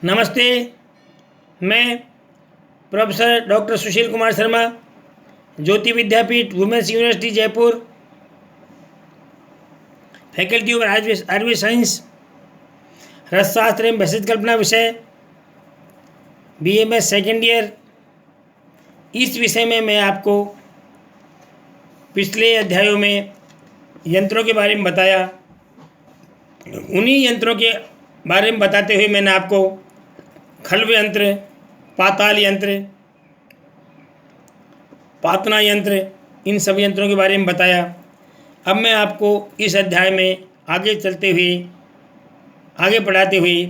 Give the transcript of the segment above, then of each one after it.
नमस्ते। मैं professor doctor Sushil Kumar Sharma, Jyoti Vidyapeeth women's university Jaipur, faculty of Ayurveda science, रसशास्त्र एवं भेषज कल्पना विषय, BMS सेकेंड ईयर। इस विषय में मैं आपको पिछले अध्यायों में यंत्रों के बारे में बताया। उन्हीं यंत्रों के बारे में बताते हुए मैंने आपको खल्व यंत्र, पाताल यंत्र, पातना यंत्र, इन सब यंत्रों के बारे में बताया। अब मैं आपको इस अध्याय में आगे चलते हुए, आगे पढ़ाते हुए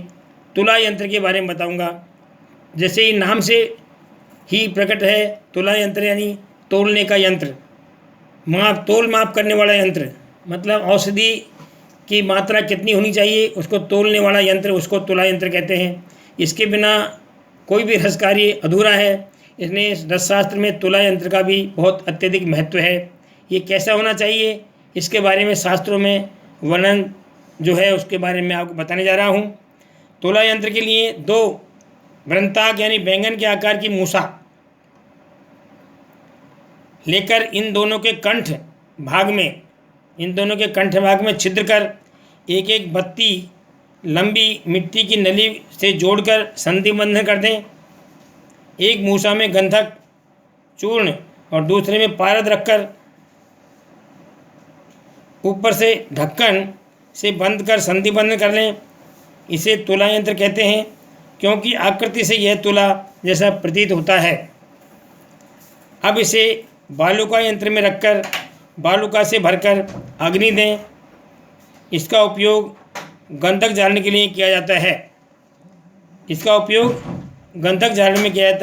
तुला यंत्र के बारे में बताऊंगा। जैसे ही नाम से ही प्रकट है, तुला यंत्र यानी तोलने का यंत्र, तोल माप करने वाला यंत्र, मतलब औषधि की मात्रा कितनी होनी चाहिए उसको तोलने वाला यंत्र, उसको तुला यंत्र कहते हैं। इसके बिना कोई भी रस कार्य अधूरा है, इसलिए रसशास्त्र में तुला यंत्र का भी बहुत अत्यधिक महत्व है। ये कैसा होना चाहिए इसके बारे में शास्त्रों में वर्णन जो है उसके बारे में आपको बताने जा रहा हूँ। तुला यंत्र के लिए 2 वृंताक यानी बैंगन के आकार की मूसा लेकर इन दोनों के कंठ भाग में छिद्र कर एक एक बत्ती लंबी मिट्टी की नली से जोड़कर संधि बंधन कर दें। एक मूसा में गंधक चूर्ण और दूसरे में पारद रखकर ऊपर से ढक्कन से बंद कर संधि बंधन कर लें। इसे तुला यंत्र कहते हैं क्योंकि आकृति से यह तुला जैसा प्रतीत होता है। अब इसे बालुका यंत्र में रखकर बालुका से भरकर अग्नि दें। इसका उपयोग गंधक जालने के लिए किया जाता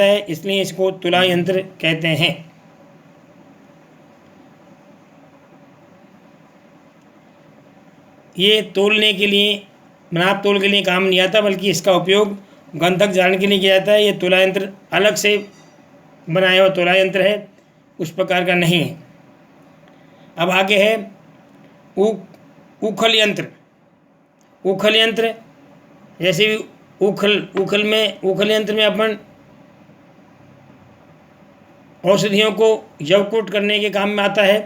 है। इसलिए इसको तुला यंत्र कहते हैं। ये तोलने के लिए, नाप तोल के लिए काम नहीं आता, बल्कि इसका उपयोग गंधक जालने के लिए किया जाता है। ये तुला यंत्र अलग से बनाया हुआ तुला यंत्र है, उस प्रकार का नहीं है। अब आगे है उखल यंत्र। उखल यंत्र जैसे भी उखल यंत्र में अपन औषधियों को यवकुट करने के काम में आता है।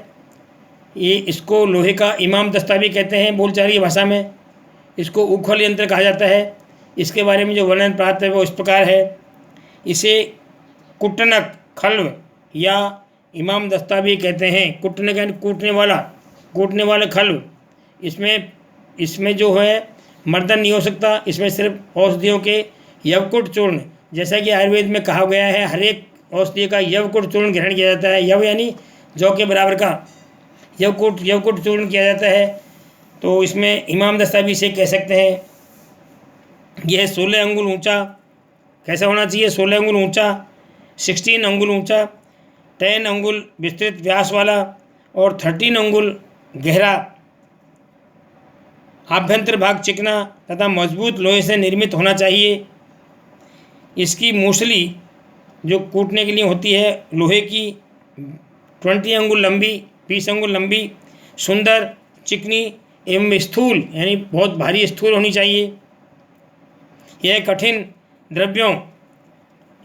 इसको लोहे का इमाम दस्ता भी कहते हैं बोलचाली भाषा में। इसको उखल यंत्र कहा जाता है। इसके बारे में जो वर्णन प्राप्त है वो इस प्रकार है। इसे कुटनक खल्व या इमाम दस्ता भी कहते हैं। कुटनक यानी कूटने वाला खल्व। इसमें जो है मर्दन नहीं हो सकता। इसमें सिर्फ औषधियों के यवकुट चूर्ण, जैसा कि आयुर्वेद में कहा गया है, हर एक औषधि का यवकुट चूर्ण ग्रहण किया जाता है। यव यानी जौ के बराबर का यवकुट चूर्ण किया जाता है। तो इसमें इमाम दस्ता भी इसे कह सकते हैं। यह 16 अंगुल ऊंचा कैसा होना चाहिए? 16 अंगुल ऊंचा, 16 अंगुल ऊंचा, 10 अंगुल विस्तृत व्यास वाला और 13 अंगुल गहरा, आभ्यंतर भाग चिकना तथा मजबूत लोहे से निर्मित होना चाहिए। इसकी मूसली जो कूटने के लिए होती है लोहे की, 20 अंगुल लंबी, 20 अंगुल लंबी, सुंदर, चिकनी एवं स्थूल यानी बहुत भारी स्थूल होनी चाहिए। यह कठिन द्रव्यों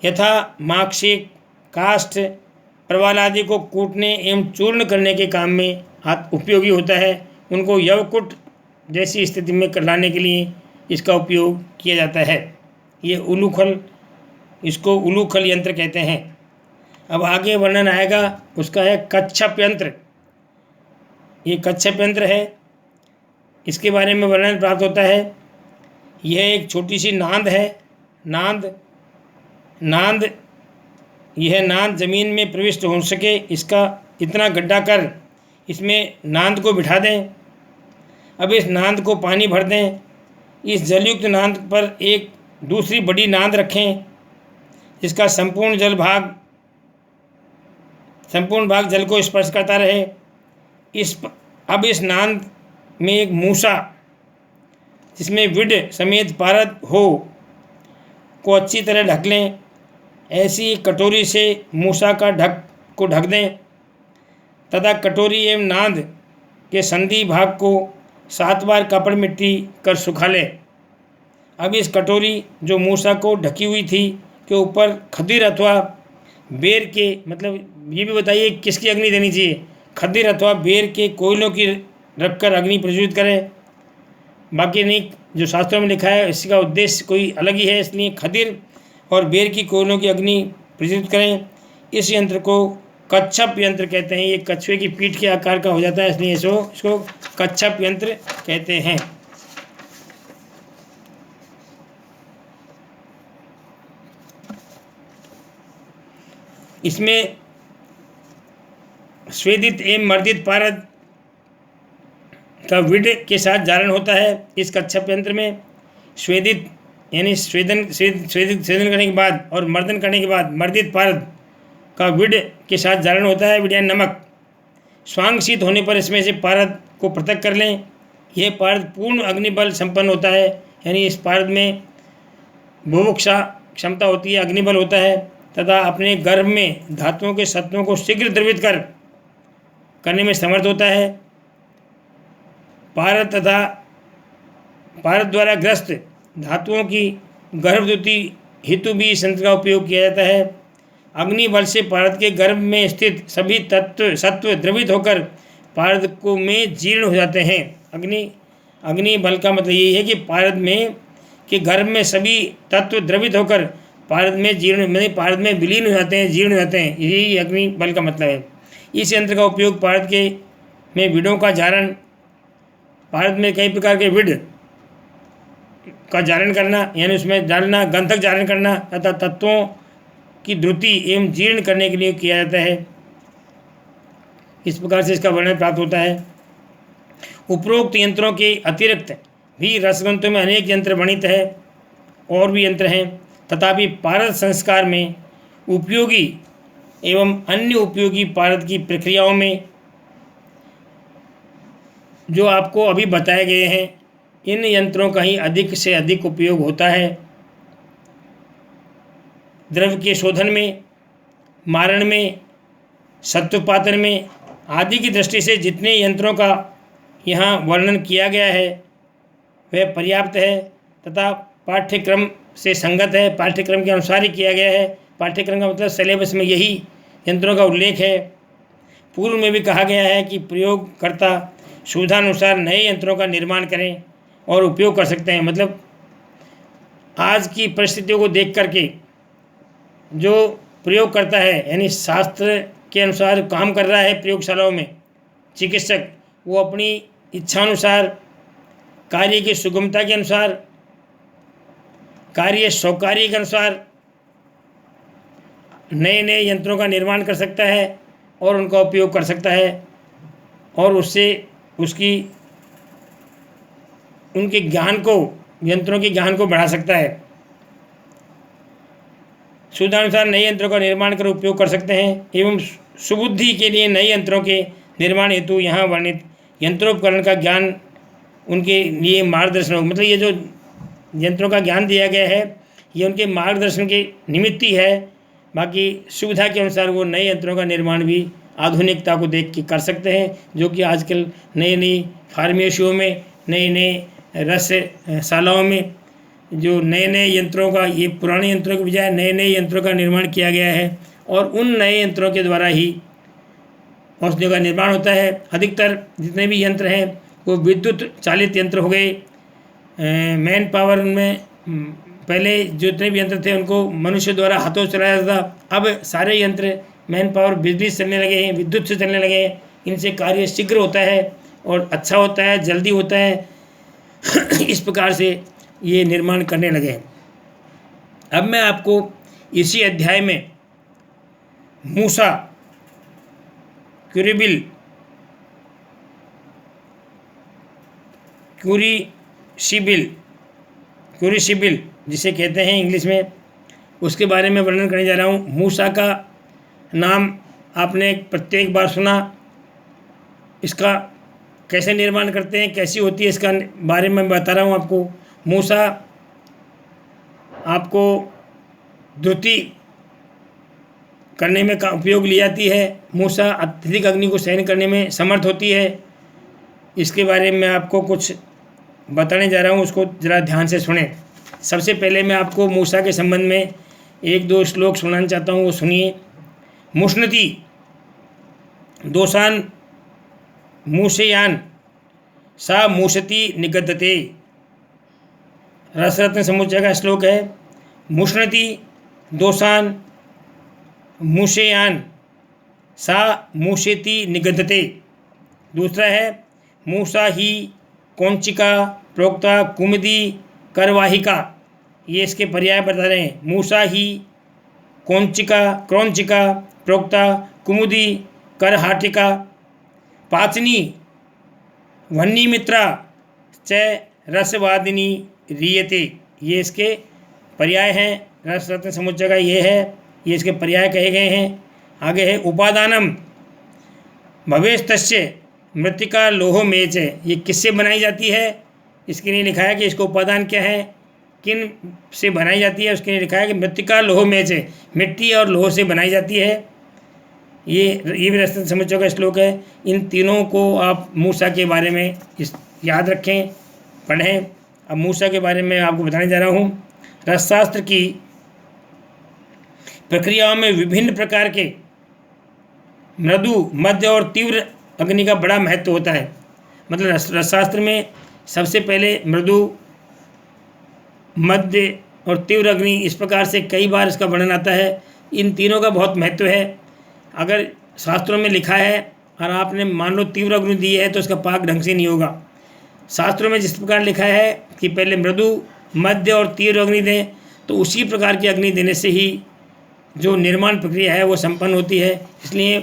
यथा माक्षिक, काष्ठ, प्रवाल आदि को कूटने एवं चूर्ण करने के काम में उपयोगी होता है। उनको यवकुट जैसी स्थिति में लाने के लिए इसका उपयोग किया जाता है। इसको उलूखल यंत्र कहते हैं। अब आगे वर्णन आएगा उसका है कच्छप यंत्र। ये कच्छप यंत्र है, इसके बारे में वर्णन प्राप्त होता है। यह एक छोटी सी नांद है। यह नांद जमीन में प्रविष्ट हो सके इसका इतना गड्ढा कर इसमें नांद को बिठा दें। अब इस नांद को पानी भर दें। इस जलयुक्त नांद पर एक दूसरी बड़ी नांद रखें जिसका संपूर्ण भाग जल को स्पर्श करता रहे। अब इस नांद में एक मूसा जिसमें विड समेत पारद हो को अच्छी तरह ढक लें। ऐसी कटोरी से मूसा का ढक दें तथा कटोरी एवं नांद के संधि भाग को 7 बार कपड़ मिट्टी कर सुखा लें। अब इस कटोरी जो मूसा को ढकी हुई थी के ऊपर खदीर अथवा बेर के, मतलब ये भी बताइए किसकी अग्नि देनी चाहिए, खदीर अथवा बेर के कोयलों की रखकर अग्नि प्रज्वलित करें। बाकी नहीं, जो शास्त्रों में लिखा है इसका उद्देश्य कोई अलग ही है, इसलिए खदीर और बेर की कोयलों की अग्नि प्रज्वलित करें। इस यंत्र को कच्छप यंत्र कहते हैं। ये कछुए की पीठ के आकार का हो जाता है, इसलिए इसको कच्छप यंत्र कहते हैं। इसमें स्वेदित एवं मर्दित पारद का विड के साथ जारण होता है। इस कच्छप यंत्र में स्वेदित यानी स्वेदन करने के बाद और मर्दन करने के बाद मर्दित पारद का विड के साथ जारण होता है। विड यानी नमक। स्वांग शीत होने पर इसमें से पारद को पृथक कर लें। यह पारद पूर्ण अग्निबल संपन्न होता है, यानी इस पारद में बुभुक्षा क्षमता होती है, अग्निबल होता है तथा अपने गर्भ में धातुओं के सत्वों को शीघ्र द्रवित करने में समर्थ होता है। पारद तथा पारद द्वारा ग्रस्त धातुओं की गर्भद्युति हेतु भी इस यंत्र का उपयोग किया जाता है। अग्नि बल से पारद के गर्भ में स्थित सभी सत्व द्रवित होकर पारद को में जीर्ण हो जाते हैं। अग्नि बल का मतलब यही है कि पारद में के गर्भ में सभी तत्व द्रवित होकर पारद में जीर्ण पारद में विलीन हो जाते हैं, जीर्ण हो जाते हैं। यही अग्नि बल का मतलब है। इस यंत्र का उपयोग पारद के में विडों का जारण, पारद में कई प्रकार के विड का जारण करना यानी उसमें डालना, गंधक जारण करना तथा तत्वों की द्रुति एवं जीर्ण करने के लिए किया जाता है। इस प्रकार से इसका वर्णन प्राप्त होता है। उपरोक्त यंत्रों के अतिरिक्त भी रसग्रंथों में अनेक यंत्र वर्णित है, और भी यंत्र हैं। तथापि पारद संस्कार में उपयोगी एवं अन्य उपयोगी पारद की प्रक्रियाओं में जो आपको अभी बताए गए हैं, इन यंत्रों का ही अधिक से अधिक उपयोग होता है। द्रव्य के शोधन में, मारण में, सत्वपातन में आदि की दृष्टि से जितने यंत्रों का यहाँ वर्णन किया गया है वह पर्याप्त है तथा पाठ्यक्रम से संगत है, पाठ्यक्रम के अनुसार ही किया गया है। पाठ्यक्रम का मतलब सिलेबस में यही यंत्रों का उल्लेख है। पूर्व में भी कहा गया है कि प्रयोगकर्ता सुविधानुसार नए यंत्रों का निर्माण करें और उपयोग कर सकते हैं। मतलब आज की परिस्थितियों को देख करके जो प्रयोग करता है, यानी शास्त्र के अनुसार काम कर रहा है प्रयोगशालाओं में चिकित्सक, वो अपनी इच्छानुसार, कार्य की सुगमता के अनुसार, कार्य सौकार्य के अनुसार नए नए यंत्रों का निर्माण कर सकता है और उनका उपयोग कर सकता है और उससे उनके ज्ञान को, यंत्रों के ज्ञान को बढ़ा सकता है। सुविधानुसार नए यंत्रों का निर्माण कर उपयोग कर सकते हैं एवं सुबुद्धि के लिए नए यंत्रों के निर्माण हेतु यहाँ वर्णित यंत्रोपकरण का ज्ञान उनके लिए मार्गदर्शन हो। मतलब ये जो यंत्रों का ज्ञान दिया गया है ये उनके मार्गदर्शन के निमित्त ही है। बाकी सुविधा के अनुसार वो नए यंत्रों का निर्माण भी आधुनिकता को देख के कर सकते हैं, जो कि आजकल नई नई फार्मेसियों में, नए नए रसशालाओं में जो नए नए यंत्रों का, ये पुराने यंत्रों के बजाय नए नए यंत्रों का निर्माण किया गया है और उन नए यंत्रों के द्वारा ही औषधियों का निर्माण होता है। अधिकतर जितने भी यंत्र हैं वो विद्युत चालित यंत्र हो गए। मैन पावर में पहले जितने भी यंत्र थे उनको मनुष्य द्वारा हाथों से चलाया जाता था। अब सारे यंत्र मैन पावर बिजली से चलने लगे हैं, विद्युत से चलने लगे हैं। इनसे कार्य शीघ्र होता है और अच्छा होता है, जल्दी होता है। इस प्रकार से ये निर्माण करने लगे हैं। अब मैं आपको इसी अध्याय में मूसा क्यूरिसिबिल जिसे कहते हैं इंग्लिश में, उसके बारे में वर्णन करने जा रहा हूँ। मूसा का नाम आपने प्रत्येक बार सुना। इसका कैसे निर्माण करते हैं, कैसी होती है, इसका बारे में बता रहा हूँ आपको। मूसा आपको द्रुति करने में का उपयोग ली जाती है। मूसा अत्यधिक अग्नि को सहन करने में समर्थ होती है। इसके बारे में आपको कुछ बताने जा रहा हूँ, उसको ज़रा ध्यान से सुनें। सबसे पहले मैं आपको मूसा के संबंध में एक दो श्लोक सुनाना चाहता हूँ, वो सुनिए। मुष्णति दोषान मूषयान सा मूषति निगद्यते। रसरत्न समुच्चय का श्लोक है। मुष्णति दोषान मूषयान सा मूषेति निगद्यते। दूसरा है मूसा ही कौंचिका प्रोक्ता कुमुदी करवाहिका। ये इसके पर्याय बता रहे हैं। मूसा ही कौंचिका क्रौंचिका प्रोक्ता कुमुदी करहाटिका पाचनी वह्निमित्रा च रसवादिनी रीयते। ये इसके पर्याय हैं। रस रत्न समुच्चय का ये है, ये इसके पर्याय कहे गए हैं। आगे है उपादानम भवेस्तस्य मृत्तिका लोहो मेच। ये किससे बनाई जाती है, इसके लिए लिखा है कि इसको उपादान क्या है, किन से बनाई जाती है। उसके लिए लिखा है कि मृत्तिका लोहो मेच, मिट्टी और लोहो से बनाई जाती है। ये भी रस समुच्चय का श्लोक है। इन तीनों को आप मूसा के बारे में याद रखें, पढ़ें। अब मूसा के बारे में आपको बताने जा रहा हूँ। रसशास्त्र की प्रक्रियाओं में विभिन्न प्रकार के मृदु, मध्य और तीव्र अग्नि का बड़ा महत्व होता है। मतलब रसशास्त्र में सबसे पहले मृदु, मध्य और तीव्र अग्नि, इस प्रकार से कई बार इसका वर्णन आता है। इन तीनों का बहुत महत्व है। अगर शास्त्रों में लिखा है और आपने मान लो तीव्र अग्नि दी है तो उसका पाक ढंग से नहीं होगा। शास्त्रों में जिस प्रकार लिखा है कि पहले मृदु, मध्य और तीव्र अग्नि दें, तो उसी प्रकार की अग्नि देने से ही जो निर्माण प्रक्रिया है वो संपन्न होती है। इसलिए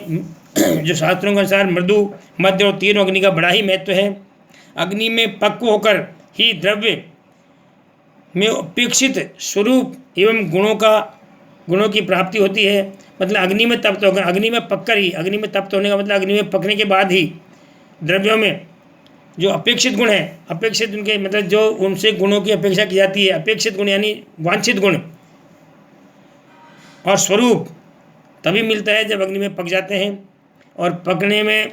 जो शास्त्रों के अनुसार मृदु, मध्य और तीव्र अग्नि का बड़ा ही महत्व है। अग्नि में पक्व होकर ही द्रव्य में अपेक्षित स्वरूप एवं गुणों की प्राप्ति होती है। मतलब अग्नि में तप्त होकर, अग्नि में पककर ही, अग्नि में तप्त होने का मतलब अग्नि में पकने के बाद ही द्रव्यों में जो अपेक्षित गुण है, अपेक्षित उनके मतलब जो उनसे गुणों की अपेक्षा की जाती है, अपेक्षित गुण यानी वांछित गुण और स्वरूप तभी मिलता है जब अग्नि में पक जाते हैं। और पकने में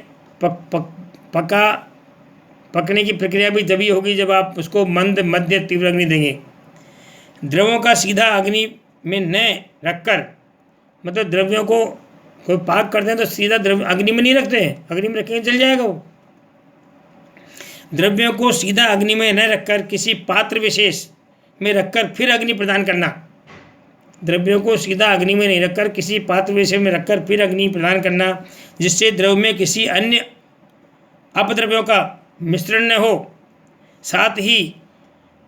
पकने की प्रक्रिया भी तभी होगी जब आप उसको मंद, मध्य, तीव्र अग्नि देंगे। द्रव्यों का सीधा अग्नि में न रखकर, मतलब द्रव्यों को कोई पाक करते हैं तो सीधा द्रव्य अग्नि में नहीं रखते हैं, अग्नि में रखेंगे जल जाएगा वो। द्रव्यों को सीधा अग्नि में न रखकर किसी पात्र विशेष में रखकर फिर अग्नि प्रदान करना। द्रव्यों को सीधा अग्नि में नहीं रखकर किसी पात्र विशेष में रखकर फिर अग्नि प्रदान करना, जिससे द्रव्य में किसी अन्य अपद्रव्यों का मिश्रण न हो, साथ ही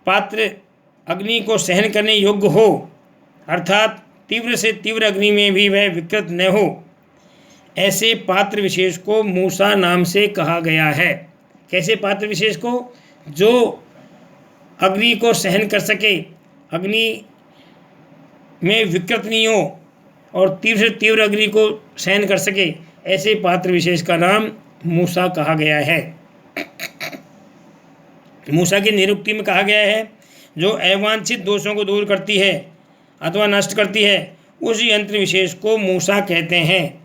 पात्र अग्नि को सहन करने योग्य हो, अर्थात तीव्र से तीव्र अग्नि में भी वह विकृत न हो। ऐसे पात्र विशेष को मूसा नाम से कहा गया है। कैसे पात्र विशेष को? जो अग्नि को सहन कर सके, अग्नि में विकृत नहीं हो और तीव्र से तीव्र अग्नि को सहन कर सके, ऐसे पात्र विशेष का नाम मूसा कहा गया है। मूसा की निरुक्ति में कहा गया है, जो अवांछित दोषों को दूर करती है अथवा नष्ट करती है, उस यंत्र विशेष को मूसा कहते हैं।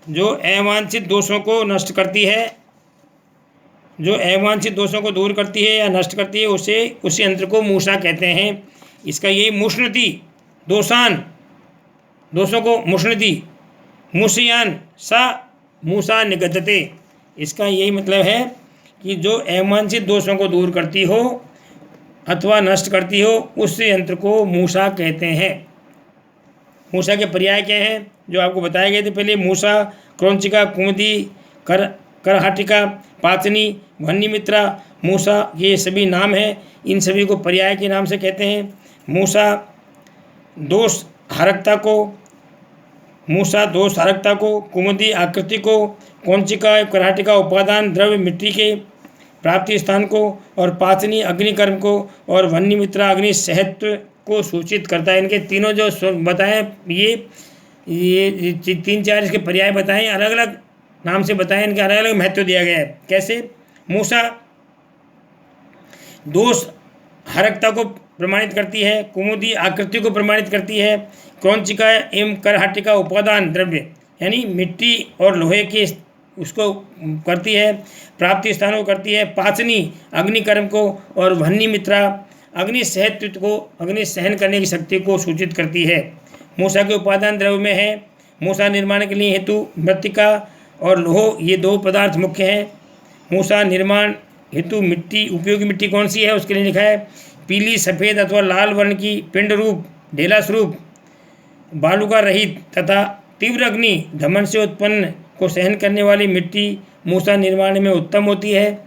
जो अवांछित दोषों को नष्ट करती है, जो अवांछित दोषों को दूर करती है या नष्ट करती है, उस यंत्र को मूसा कहते हैं। इसका यही मुष्णति दोषान, दोषों को मुष्णति मूषयान सा मूसा निगद्यते। इसका यही मतलब है कि जो अवांछित दोषों को दूर करती हो अथवा नष्ट करती हो, उस यंत्र को मूसा कहते हैं। मूसा के पर्याय क्या हैं जो आपको बताए गए थे पहले? मूसा, क्रौंचिका, कुमुदी, करहाटिका, पाचनी, वह्निमित्रा, मूसा, ये सभी नाम हैं। इन सभी को पर्याय के नाम से कहते हैं। मूसा दोष हारकता को, कुमुदी आकृति को, कौंचिका करहाटिका उपादान द्रव्य मिट्टी के प्राप्ति स्थान को, और पाचनी अग्निकर्म को, और वह्निमित्रा अग्नि सहत्व को सूचित करता है। इनके तीनों जो बताए ये 3-4 इसके पर्याय बताएं, अलग अलग नाम से बताएं, इनके अलग अलग महत्व दिया गया है। कैसे? मूसा दोष हरकता को प्रमाणित करती है, कुमुदी आकृति को प्रमाणित करती है, क्रौंचिका एवं करहाटिका उपादान द्रव्य यानी मिट्टी और लोहे के उसको करती है, प्राप्ति स्थानों को करती है, पाचनी अग्निकर्म को, और वह्निमित्रा अग्नि सहत्व को, अग्नि सहन करने की शक्ति को सूचित करती है। मूसा के उपादान द्रव्य में है। मूसा निर्माण के लिए हेतु मृत्तिका और लोह, ये दो पदार्थ मुख्य हैं। मूसा निर्माण हेतु मिट्टी, उपयोगी मिट्टी कौन सी है, उसके लिए लिखा है पीली, सफ़ेद अथवा लाल वर्ण की पिंड रूप, ढेला स्वरूप, बालुका रहित तथा तीव्र अग्नि धमन से उत्पन्न को सहन करने वाली मिट्टी मूसा निर्माण में उत्तम होती है।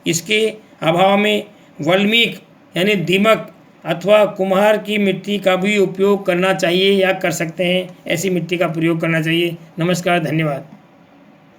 इसके अभाव में वल्मीक यानी दीमक अथवा कुम्हार की मिट्टी का भी उपयोग करना चाहिए या कर सकते हैं। ऐसी मिट्टी का प्रयोग करना चाहिए। नमस्कार, धन्यवाद।